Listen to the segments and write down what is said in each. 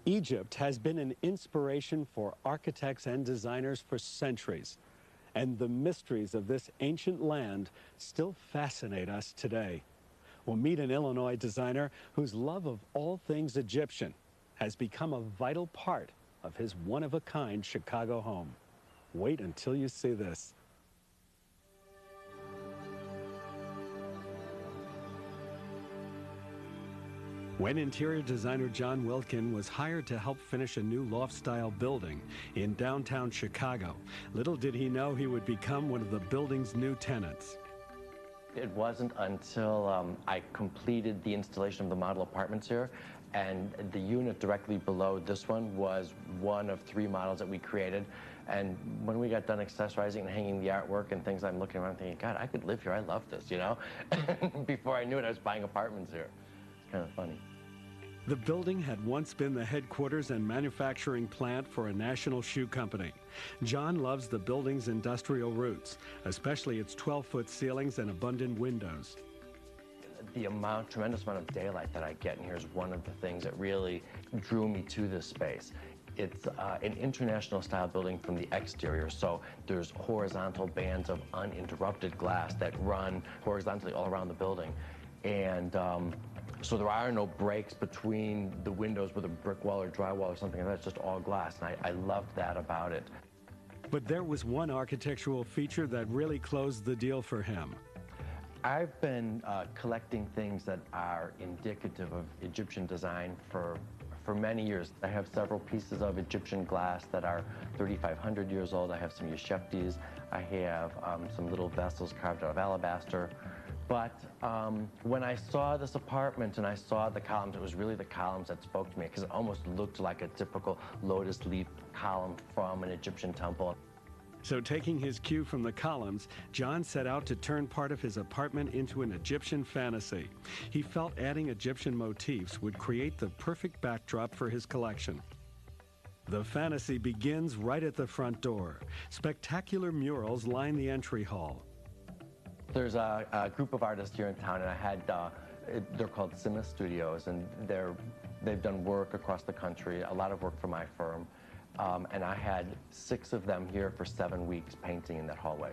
Egypt has been an inspiration for architects and designers for centuries, and the mysteries of this ancient land still fascinate us today. We'll meet an Illinois designer whose love of all things Egyptian has become a vital part of his one-of-a-kind Chicago home. Wait until you see this. When interior designer John Wiltgen was hired to help finish a new loft-style building in downtown Chicago, little did he know he would become one of the building's new tenants. It wasn't until I completed the installation of the model apartments here, and the unit directly below this one was one of 3 models that we created. And when we got done accessorizing and hanging the artwork and things, I'm looking around thinking, God, I could live here. I love this, you know? Before I knew it, I was buying apartments here. It's kind of funny. The building had once been the headquarters and manufacturing plant for a national shoe company. John loves the building's industrial roots, especially its 12-foot ceilings and abundant windows. The tremendous amount of daylight that I get in here is one of the things that really drew me to this space. It's an international style building from the exterior, so there's horizontal bands of uninterrupted glass that run horizontally all around the building. And so there are no breaks between the windows with a brick wall or drywall or something like that. It's just all glass, and I loved that about it. But there was one architectural feature that really closed the deal for him. I've been collecting things that are indicative of Egyptian design for many years. I have several pieces of Egyptian glass that are 3,500 years old. I have some Yesheftis. I have some little vessels carved out of alabaster. But when I saw this apartment and I saw the columns, it was really the columns that spoke to me, because it almost looked like a typical lotus leaf column from an Egyptian temple. So taking his cue from the columns, John set out to turn part of his apartment into an Egyptian fantasy. He felt adding Egyptian motifs would create the perfect backdrop for his collection. The fantasy begins right at the front door. Spectacular murals line the entry hall. There's a group of artists here in town, and I had, they're called Sima Studios, and they've done work across the country, a lot of work for my firm. And I had 6 of them here for 7 weeks painting in that hallway.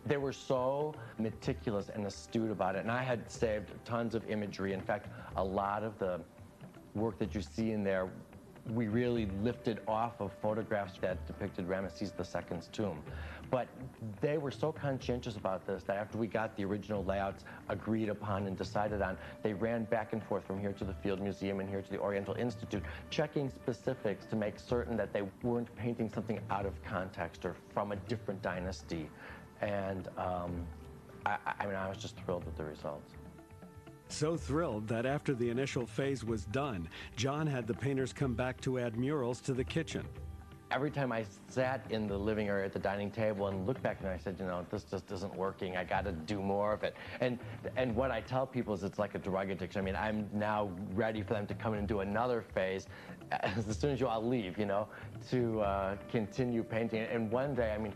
They were so meticulous and astute about it, and I had saved tons of imagery. In fact, a lot of the work that you see in there, we really lifted off of photographs that depicted Ramesses II's tomb. But they were so conscientious about this that after we got the original layouts agreed upon and decided on, they ran back and forth from here to the Field Museum and here to the Oriental Institute, checking specifics to make certain that they weren't painting something out of context or from a different dynasty. And I mean, I was just thrilled with the results. So thrilled that after the initial phase was done, John had the painters come back to add murals to the kitchen. Every time I sat in the living area at the dining table and looked back, and I said, you know, this just isn't working. I got to do more of it. And what I tell people is it's like a drug addiction. I mean, I'm now ready for them to come in and do another phase as soon as you all leave, you know, to continue painting. And one day, I mean,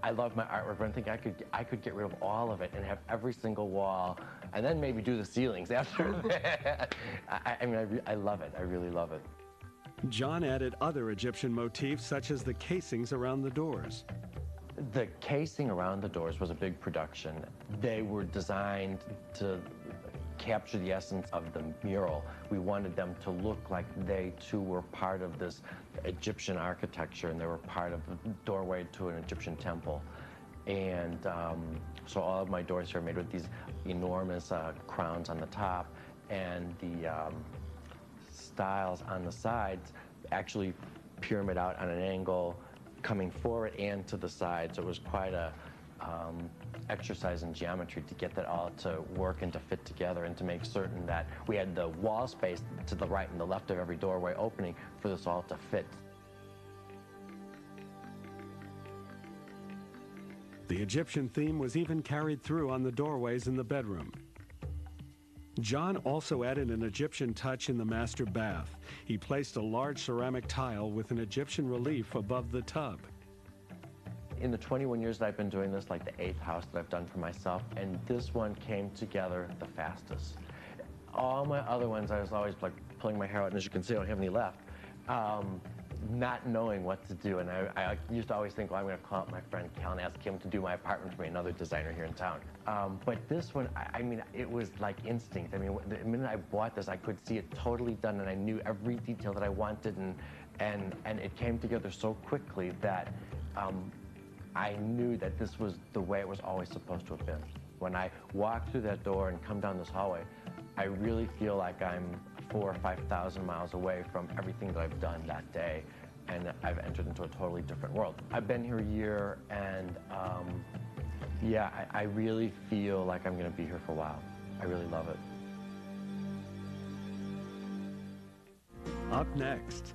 I love my artwork, but I think I could get rid of all of it and have every single wall, and then maybe do the ceilings after that. I mean, I love it. I really love it. John added other Egyptian motifs, such as the casings around the doors. The casing around the doors was a big production. They were designed to capture the essence of the mural. We wanted them to look like they too were part of this Egyptian architecture, and they were part of the doorway to an Egyptian temple. And so all of my doors here are made with these enormous crowns on the top, and the styles on the sides actually pyramid out on an angle coming forward and to the side. So it was quite a exercise in geometry to get that all to work and to fit together, and to make certain that we had the wall space to the right and the left of every doorway opening for this all to fit. The Egyptian theme was even carried through on the doorways in the bedroom. John also added an Egyptian touch in the master bath. He placed a large ceramic tile with an Egyptian relief above the tub. In the 21 years that I've been doing this, like the 8th house that I've done for myself, and this one came together the fastest. All my other ones, I was always like pulling my hair out, and as you can see, I don't have any left. Not knowing what to do, and I used to always think, well, I'm going to call up my friend Cal and ask him to do my apartment for me, another designer here in town. But this one, I mean, it was like instinct. I mean, the minute I bought this, I could see it totally done, and I knew every detail that I wanted, and it came together so quickly that I knew that this was the way it was always supposed to have been. When I walk through that door and come down this hallway, I really feel like I'm 4,000 or 5,000 miles away from everything that I've done that day, and I've entered into a totally different world. I've been here a year, and yeah, I really feel like I'm going to be here for a while. I really love it. Up next.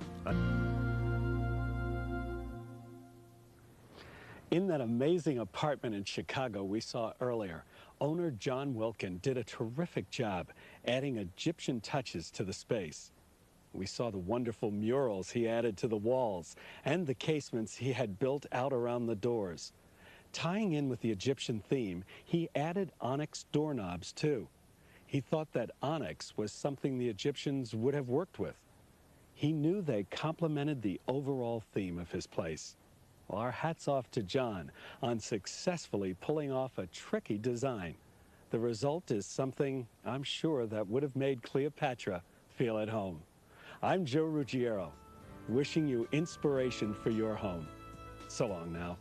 In that amazing apartment in Chicago we saw earlier, owner John Wiltgen did a terrific job adding Egyptian touches to the space. We saw the wonderful murals he added to the walls and the casements he had built out around the doors. Tying in with the Egyptian theme, he added onyx doorknobs too. He thought that onyx was something the Egyptians would have worked with. He knew they complemented the overall theme of his place. Well, our hats off to John on successfully pulling off a tricky design. The result is something I'm sure that would have made Cleopatra feel at home. I'm Joe Ruggiero, wishing you inspiration for your home. So long now.